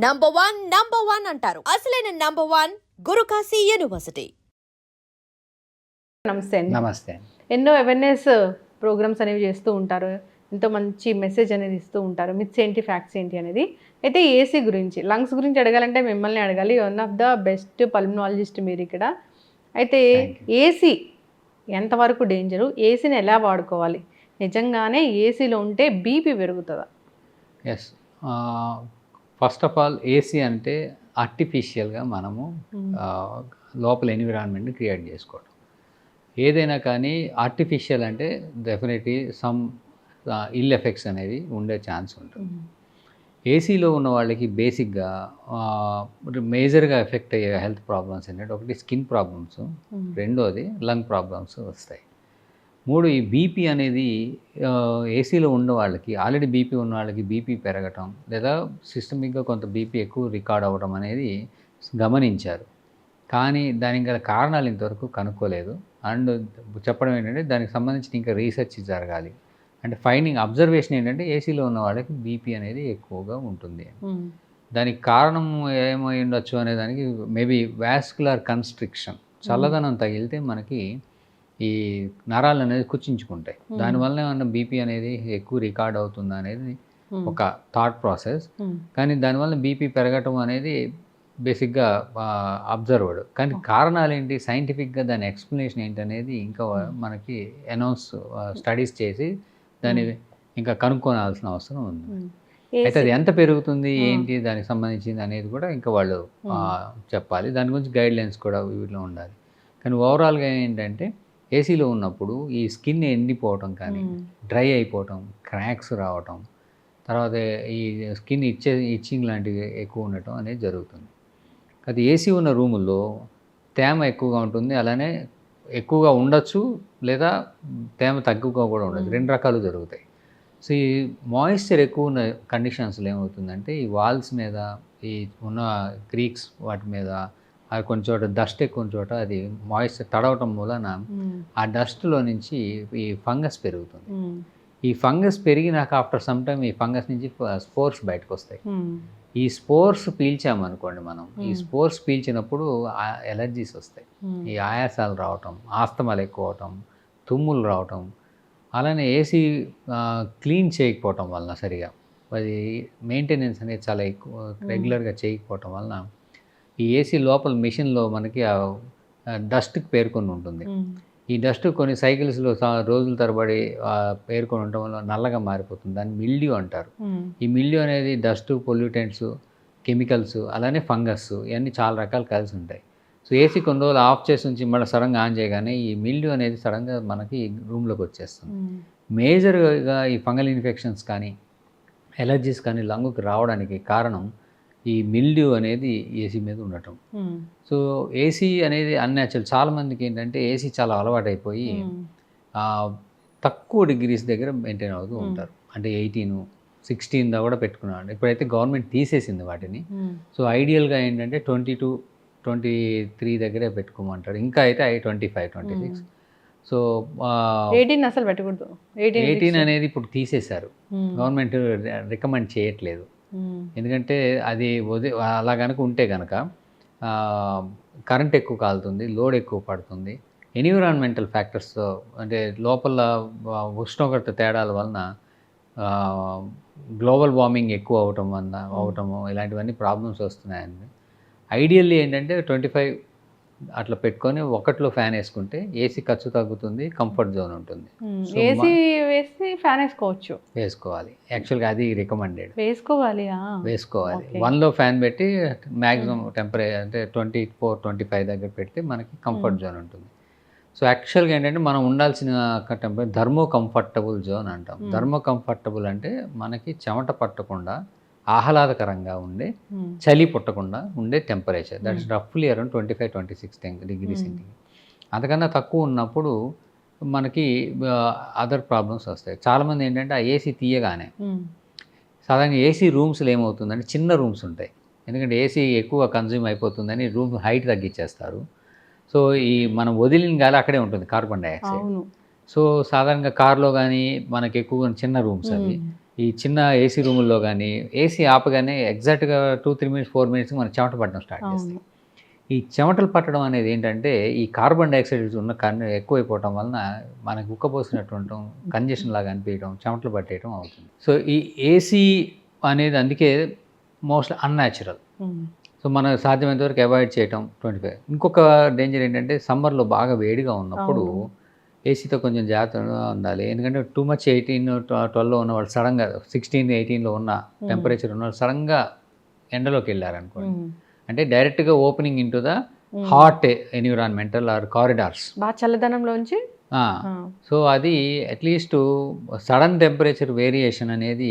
Number one అంటారు. అసలైన number one Guru Kashi university. నమస్తే అండి. నమస్తే. ఎన్నో అవేర్నెస్ ప్రోగ్రామ్స్ అనేవి చేస్తూ ఉంటారు. ఎంతో మంచి మెసేజ్ అనేది ఇస్తూ ఉంటారు. మిత్స్ ఏంటి, ఫ్యాక్ట్స్ ఏంటి అనేది. అయితే ఏసీ గురించి, లంగ్స్ గురించి అడగాలంటే మిమ్మల్ని అడగాలి. One of the best pulmonologist మీరు ఇక్కడ. అయితే ఏసీ ఎంతవరకు డేంజరు, ఏసీని ఎలా వాడుకోవాలి, నిజంగానే ఏసీలో ఉంటే బీపీ పెరుగుతుందా? Yes, first of all AC అంటే ఆర్టిఫిషియల్గా మనము లోపల ఎన్విరాన్మెంట్ని క్రియేట్ చేసుకోవడం. ఏదైనా కానీ ఆర్టిఫిషియల్ అంటే డెఫినెట్లీ సమ్ ఇల్ ఎఫెక్ట్స్ అనేది ఉండే ఛాన్స్ ఉంటుంది. ఏసీలో ఉన్న వాళ్ళకి బేసిక్గా మేజర్గా ఎఫెక్ట్ అయ్యే హెల్త్ ప్రాబ్లమ్స్ ఏంటంటే, ఒకటి స్కిన్ ప్రాబ్లమ్స్, రెండోది లంగ్ ప్రాబ్లమ్స్ వస్తాయి. మూడు, ఈ బీపీ అనేది ఏసీలో ఉన్న వాళ్ళకి, ఆల్రెడీ బీపీ ఉన్న వాళ్ళకి బీపీ పెరగటం లేదా సిస్టమిక్గా కొంత బీపీ ఎక్కువ రికార్డ్ అవ్వడం అనేది గమనించారు. కానీ దానికి గల కారణాలు ఇంతవరకు కనుక్కోలేదు. అండ్ చెప్పడం ఏంటంటే, దానికి సంబంధించిన ఇంకా రీసెర్చ్ జరగాలి. అంటే ఫైండింగ్ అబ్జర్వేషన్ ఏంటంటే, ఏసీలో ఉన్న వాళ్ళకి బీపీ అనేది ఎక్కువగా ఉంటుంది. దానికి కారణం ఏమై ఉండొచ్చు అనే దానికి మేబీ వాస్కులర్ కన్స్ట్రిక్షన్, చల్లదనం తగిలితే మనకి ఈ నరాలు అనేది కుచించుకుంటాయి. దానివల్ల ఏమన్నా బీపీ అనేది ఎక్కువ రికార్డ్ అవుతుందా అనేది ఒక థాట్ ప్రాసెస్. కానీ దానివల్ల బీపీ పెరగటం అనేది బేసిక్గా అబ్జర్వ్డ్. కానీ కారణాలు ఏంటి, సైంటిఫిక్గా దాని ఎక్స్ప్లెనేషన్ ఏంటి అనేది ఇంకా మనకి స్టడీస్ చేసి దాన్ని ఇంకా కనుక్కోవాల్సిన అవసరం ఉంది. అయితే అది ఎంత పెరుగుతుంది ఏంటి దానికి సంబంధించింది అనేది కూడా ఇంకా వాళ్ళు చెప్పాలి. దాని గురించి గైడ్ లైన్స్ కూడా వీటిలో ఉండాలి. కానీ ఓవరాల్గా ఏంటంటే, ఏసీలో ఉన్నప్పుడు ఈ స్కిన్ ఎండిపోవటం కానీ, డ్రై అయిపోవటం, క్రాక్స్ రావటం, తర్వాత ఈ స్కిన్ ఇచ్చింగ్ లాంటివి ఎక్కువ ఉండటం అనేది జరుగుతుంది. అది ఏసీ ఉన్న రూముల్లో తేమ ఎక్కువగా ఉంటుంది, అలానే ఎక్కువగా ఉండొచ్చు, లేదా తేమ తక్కువగా కూడా ఉండదు. రెండు రకాలు జరుగుతాయి. సో ఈ మాయిశ్చర్ ఎక్కువ ఉన్న కండిషన్స్లో ఏమవుతుందంటే, ఈ వాల్స్ మీద, ఈ ఉన్న క్రీక్స్ వాటి మీద, అది కొన్ని చోట డస్ట్ ఎక్కువ చోట అది మాయిశ్చర్ తడవటం వలన ఆ డస్ట్లో నుంచి ఈ ఫంగస్ పెరుగుతుంది. ఈ ఫంగస్ పెరిగినాక ఆఫ్టర్ సమ్ టైమ్ ఈ ఫంగస్ నుంచి స్పోర్స్ బయటకు వస్తాయి. ఈ స్పోర్స్ పీల్చామనుకోండి మనం, ఈ స్పోర్స్ పీల్చినప్పుడు ఎలర్జీస్ వస్తాయి. ఈ ఆయాసాలు రావటం, ఆస్తమాలు ఎక్కువ అవటం, తుమ్ములు రావటం, అలానే ఏసీ క్లీన్ చేయకపోవటం వలన, సరిగా అది మెయింటెనెన్స్ అనేది చాలా ఎక్కువ రెగ్యులర్గా చేయకపోవటం వలన ఈ ఏసీ లోపల మిషన్లో మనకి డస్ట్కి పేర్కొని ఉంటుంది. ఈ డస్ట్ కొన్ని సైకిల్స్లో రోజుల తరబడి పేర్కొని ఉండటం వల్ల నల్లగా మారిపోతుంది. దాన్ని మిల్డ్యూ అంటారు. ఈ మిల్డ్యూ అనేది డస్ట్, పొల్యూటెంట్స్, కెమికల్స్, అలానే ఫంగస్, ఇవన్నీ చాలా రకాలు కలిసి ఉంటాయి. సో ఏసీ కొన్ని రోజులు ఆఫ్ చేసి ఉంచి మళ్ళీ సడన్గా ఆన్ చేయగానే ఈ మిల్డ్యూ అనేది సడన్గా మనకి రూమ్లోకి వచ్చేస్తుంది. మేజర్గా ఈ ఫంగల్ ఇన్ఫెక్షన్స్ కానీ, ఎలర్జీస్ కానీ లంగ్కి రావడానికి కారణం ఈ మిల్డ్యూ అనేది ఏసీ మీద ఉండటం. సో ఏసీ అనేది అన్యాచురల్. చాలామందికి ఏంటంటే ఏసీ చాలా అలవాటైపోయి తక్కువ డిగ్రీస్ దగ్గర మెయింటైన్ అవుతూ ఉంటారు. అంటే 18, 16 కూడా పెట్టుకున్నాడు. ఇప్పుడైతే గవర్నమెంట్ తీసేసింది వాటిని. సో ఐడియల్గా ఏంటంటే 22, 23 దగ్గరే పెట్టుకోమంటారు. ఇంకా అయితే 25, 26. సో 18 అసలు పెట్టకూడదు. 18 అనేది ఇప్పుడు తీసేశారు. గవర్నమెంట్ రికమెండ్ చేయట్లేదు. ఎందుకంటే అది అలా కనుక ఉంటే కనుక కరెంట్ ఎక్కువ కాలుతుంది, లోడ్ ఎక్కువ పడుతుంది. ఎన్విరాన్మెంటల్ ఫ్యాక్టర్స్ అంటే లోపల ఉష్ణోగ్రత తేడాల వలన గ్లోబల్ వార్మింగ్ ఎక్కువ అవటము ఇలాంటివన్నీ ప్రాబ్లమ్స్ వస్తున్నాయండి. ఐడియల్లీ ఏంటంటే 25 అట్లా పెట్టుకొని ఒకటిలో ఫ్యాన్ వేసుకుంటే ఏసీ ఖర్చు తగ్గుతుంది, కంఫర్ట్ జోన్ ఉంటుంది. ఏసీ వేసి ఫ్యాన్ వేసుకోవాలి. యాక్చువల్గా అది రికమెండెడ్. వేసుకోవాలి. 1లో ఫ్యాన్ పెట్టి మ్యాక్సిమం టెంపరేచర్ అంటే 24, 25 దగ్గర పెడితే మనకి కంఫర్ట్ జోన్ ఉంటుంది. సో యాక్చువల్గా ఏంటంటే మనం ఉండాల్సిన టెంపరేచర్ థర్మో కంఫర్టబుల్ జోన్ అంటాం. థర్మో కంఫర్టబుల్ అంటే మనకి చెమట పట్టకుండా, ఆహ్లాదకరంగా ఉండే, చలి పుట్టకుండా ఉండే టెంపరేచర్. దట్ ఇస్ రఫ్లీ అరౌండ్ 25, 26 డిగ్రీ సెంటీగ్రేడ్. అంతకన్నా తక్కువ ఉన్నప్పుడు మనకి అదర్ ప్రాబ్లమ్స్ వస్తాయి. చాలామంది ఏంటంటే ఆ ఏసీ తీయగానే, సాధారణంగా ఏసీ రూమ్స్లో ఏమవుతుందంటే చిన్న రూమ్స్ ఉంటాయి. ఎందుకంటే ఏసీ ఎక్కువ కన్జ్యూమ్ అయిపోతుందని రూమ్ హైట్ తగ్గించేస్తారు. సో ఈ మనం వదిలిన గాలి అక్కడే ఉంటుంది, కార్బన్ డైఆక్సైడ్. సో సాధారణంగా కార్లో కానీ మనకి ఎక్కువ చిన్న రూమ్స్ అవి ఈ చిన్న ఏసీ రూముల్లో కానీ ఏసీ ఆపగానే ఎగ్జాక్ట్గా 2-3 మినిట్స్ 4 మినిట్స్ మనకి చెమట పట్టడం స్టార్ట్ చేస్తాయి. ఈ చెమటలు పట్టడం అనేది ఏంటంటే ఈ కార్బన్ డైఆక్సైడ్ ఉన్న ఎక్కువైపోవటం వలన మనకు ఉక్కపోసినట్టు ఉండటం, కంజెషన్ లాగా అనిపించడం, చెమటలు పట్టేయడం అవుతుంది. సో ఈ ఏసీ అనేది అందుకే మోస్ట్ అన్యాచురల్. సో మనం సాధ్యమైనంత వరకు అవాయిడ్ చేయటం 25. ఇంకొక డేంజర్ ఏంటంటే సమ్మర్లో బాగా వేడిగా ఉన్నప్పుడు ఏసీతో కొంచెం జాగ్రత్తగా ఉండాలి. ఎందుకంటే టూ మచ్ 18-12లో ఉన్న వాళ్ళు సడన్గా 16-18లో ఉన్న టెంపరేచర్ ఉన్న వాళ్ళు సడన్గా ఎండలోకి వెళ్ళారనుకోండి, అంటే డైరెక్ట్గా opening into the hot environmental or corridors, బాగా చల్లదనంలోంచి. సో అది అట్లీస్ట్ సడన్ టెంపరేచర్ వేరియేషన్ అనేది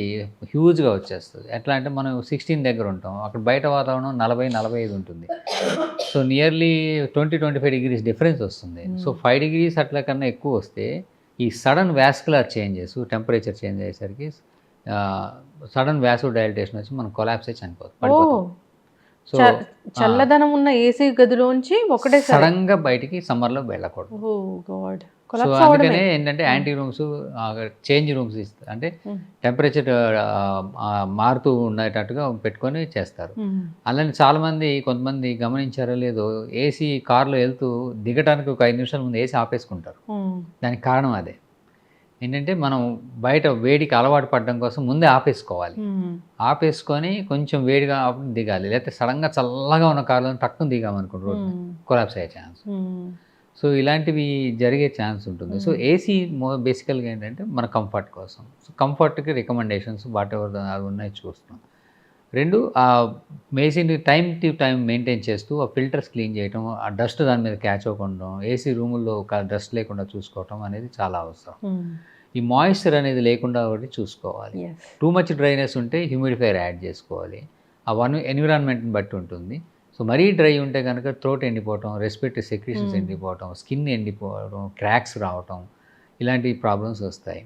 హ్యూజ్గా వచ్చేస్తుంది. ఎట్లా అంటే మనం 16 దగ్గర ఉంటాం, అక్కడ బయట వాతావరణం 40-45 ఉంటుంది. సో నియర్లీ 20-25 డిగ్రీస్ డిఫరెన్స్ వస్తుంది. సో 5 డిగ్రీస్ అట్లా కన్నా ఎక్కువ వస్తే ఈ sudden vascular changes, temperature change అయ్యేసరికి సడన్ వాసో డైలటేషన్ వచ్చి మనం కొలాప్స్ అయి పడిపోతాం. సో చల్లదనం ఉన్న ఏసీ గదిలోంచి ఒకటే సడన్గా బయటికి సమ్మర్లో వెళ్ళకూడదు. సో అందుకనే ఏంటంటే యాంటీ రూమ్స్, చేంజ్ రూమ్స్ ఇస్తారు, అంటే టెంపరేచర్ మారుతూ ఉండేటట్టుగా పెట్టుకొని చేస్తారు. అలానే చాలామంది కొంతమంది గమనించారో లేదో ఏసీ కార్లో వెళ్తూ దిగడానికి ఒక 5 నిమిషాల ముందు ఏసీ ఆపేసుకుంటారు. దానికి కారణం అదే ఏంటంటే మనం బయట వేడికి అలవాటు పడడం కోసం ముందే ఆపేసుకోవాలి. ఆపేసుకొని కొంచెం వేడిగా దిగాలి. లేకపోతే సడన్గా చల్లగా ఉన్న కార్లో టక్కున దిగామనుకోండి రోడ్డు కొలాప్స్ అయ్యే ఛాన్స్. సో ఇలాంటివి జరిగే ఛాన్స్ ఉంటుంది. సో ఏసీ బేసికల్గా ఏంటంటే మన కంఫర్ట్ కోసం. సో కంఫర్ట్కి రికమెండేషన్స్ వాట్ ఎవర్ అవి ఉన్నాయి చూస్తున్నాం. 2 ఆ ఏసీని టైం టు టైం మెయింటైన్ చేస్తూ ఆ ఫిల్టర్స్ క్లీన్ చేయటం, ఆ డస్ట్ దాని మీద క్యాచ్ అవ్వకుండా, ఏసీ రూముల్లో డస్ట్ లేకుండా చూసుకోవటం అనేది చాలా అవసరం. ఈ మాయిశ్చర్ అనేది లేకుండా ఒకటి చూసుకోవాలి. టూ మచ్ డ్రైనెస్ ఉంటే హ్యూమిడిఫైయర్ యాడ్ చేసుకోవాలి. ఆ ఎన్విరాన్మెంట్ని బట్టి ఉంటుంది. సో మరీ డ్రై ఉంటే కనుక థ్రోట్ ఎండిపోవటం, రెస్పిరేటరీ సెక్రీషన్స్ ఎండిపోవటం, స్కిన్ ఎండిపోవడం, క్రాక్స్ రావటం, ఇలాంటి ప్రాబ్లమ్స్ వస్తాయి.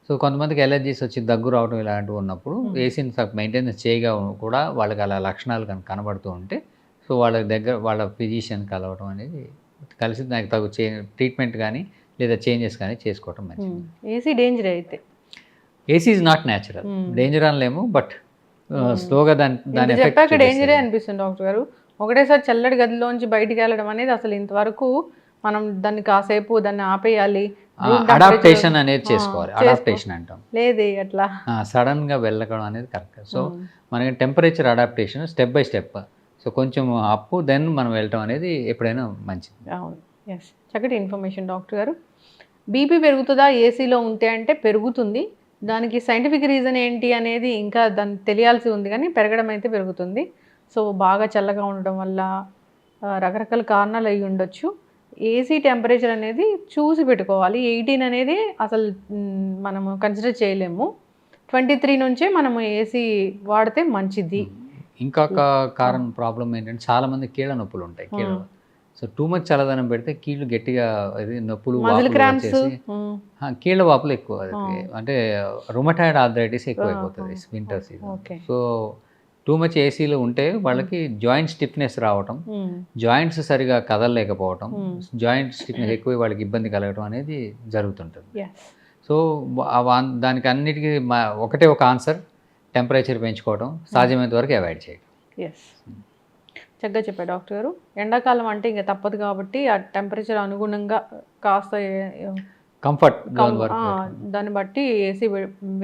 సో కొంతమందికి ఎలర్జీస్ వచ్చి దగ్గు రావడం ఇలాంటివి ఉన్నప్పుడు ఏసీని మెయింటెనెన్స్ చేయగా కూడా వాళ్ళకి అలా లక్షణాలు కనబడుతూ ఉంటే సో వాళ్ళ ఫిజిషియన్ కలవడం అనేది కలిసి దానికి తగు ట్రీట్మెంట్ కానీ లేదా చేంజెస్ కానీ చేసుకోవటం మంచిది. ఏసీ డేంజర్ అయితే AC is not natural, danger అనలేము, బట్ స్లోగా దాని చెప్పాక డేంజరే అనిపిస్తుంది డాక్టర్ గారు. ఒకటేసారి చల్లటి గదిలోంచి బయటికి వెళ్ళడం అనేది అసలు ఇంతవరకు మనం దాన్ని కాసేపు దాన్ని ఆపేయాలి, అడాప్టేషన్ అనేది చేసుకోవాలి. అడాప్టేషన్ అంటాం, లేదే అట్లా సడన్గా వెళ్ళడం అనేది కరెక్ట్. సో మనకి temperature adaptation step by step. So కొంచెం అప్పు దెన్ మనం వెళ్ళటం అనేది ఎప్పుడైనా మంచిది. అవును, ఎస్, చక్కటి ఇన్ఫర్మేషన్ డాక్టర్ గారు. బీపీ పెరుగుతుందా ఏసీలో ఉంటే అంటే పెరుగుతుంది. దానికి సైంటిఫిక్ రీజన్ ఏంటి అనేది ఇంకా దాన్ని తెలియాల్సి ఉంది, కానీ పెరగడం అయితే పెరుగుతుంది. సో బాగా చల్లగా ఉండడం వల్ల రకరకాల కారణాలు అయి ఉండొచ్చు. ఏసీ టెంపరేచర్ అనేది చూసి పెట్టుకోవాలి. 18 అనేది అసలు మనము కన్సిడర్ చేయలేము. 23 నుంచే మనము ఏసీ వాడితే మంచిది. ఇంకొక కారణం ప్రాబ్లం ఏంటంటే చాలామంది కీళ్ళ నొప్పులు ఉంటాయి. సో టూ మచ్ చల్లదనం పెడితే కీళ్ళు గట్టిగా నొప్పులు, కీళ్ళ వాపులు ఎక్కువ, అంటే రుమటాయిడ్ ఆర్థరైటిస్ ఎక్కువ అయిపోతుంది winter season. So too much ఏసీలో ఉంటే వాళ్ళకి జాయింట్ స్టిఫ్నెస్ రావటం, జాయింట్స్ సరిగా కదలలేకపోవటం, జాయింట్ స్టిఫ్నెస్ ఎక్కువ వాళ్ళకి ఇబ్బంది కలగడం అనేది జరుగుతుంటుంది. సో దానికి అన్నిటికీ ఒకటే ఒక ఆన్సర్, టెంపరేచర్ పెంచుకోవడం, సాధ్యమైనంత వరకు అవాయిడ్ చేయడం. చక్కగా చెప్పారు డాక్టర్ గారు. ఎండాకాలం అంటే ఇంకా తప్పదు కాబట్టి ఆ టెంపరేచర్ అనుగుణంగా కాస్త కంఫర్ట్ దాన్ని బట్టి ఏసీ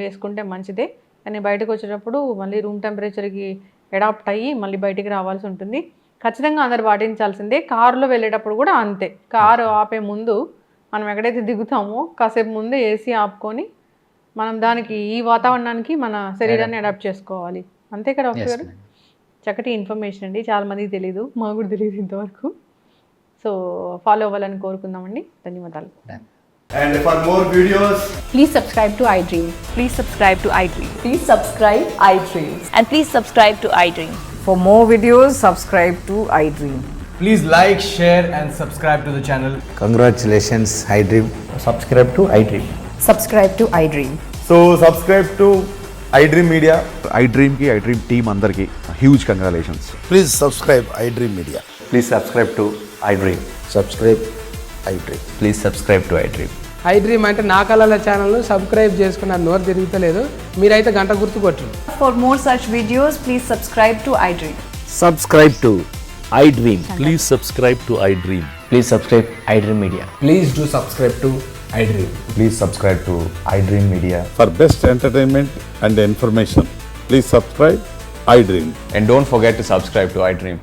వేసుకుంటే మంచిదే. కానీ బయటకు వచ్చేటప్పుడు మళ్ళీ రూమ్ టెంపరేచర్కి అడాప్ట్ అయ్యి మళ్ళీ బయటికి రావాల్సి ఉంటుంది. ఖచ్చితంగా అందరు పాటించాల్సిందే. కారులో వెళ్ళేటప్పుడు కూడా అంతే. కారు ఆపే ముందు మనం ఎక్కడైతే దిగుతామో కాసేపు ముందే ఏసీ ఆపుకొని మనం దానికి ఈ వాతావరణానికి మన శరీరాన్ని అడాప్ట్ చేసుకోవాలి. అంతే కదా డాక్టర్ గారు? చక్కటి ఇన్ఫర్మేషన్ అండి, చాలామందికి తెలీదు, మాకు కూడా తెలియదు ఇంతవరకు. సో ఫాలో అవ్వాలని కోరుకుందామండి. ధన్యవాదాలు. And for more videos, please subscribe to iDream. Please subscribe to iDream. Please subscribe iDream. And please subscribe to iDream. For more videos, subscribe to iDream. please like, share and subscribe to the channel. Congratulations, iDream. Subscribe to iDream. Subscribe to iDream. So subscribe to iDream Media. iDream ki iDream team andarki huge congratulations. Please subscribe iDream Media. Please subscribe to iDream. Subscribe iDream. Please subscribe to iDream. I dream అంటే నా కళల ఛానల్ను subscribe చేసుకున్న నోరు తిరుగుతలేదు. మీరైతే గంట గుర్తు కొట్టండి. For more such videos, please subscribe to iDream. Subscribe to iDream. Please subscribe to iDream. Please subscribe iDream Media. Please do subscribe to iDream. Please subscribe to iDream Media. For best entertainment and information, please subscribe iDream. And don't forget to subscribe to iDream.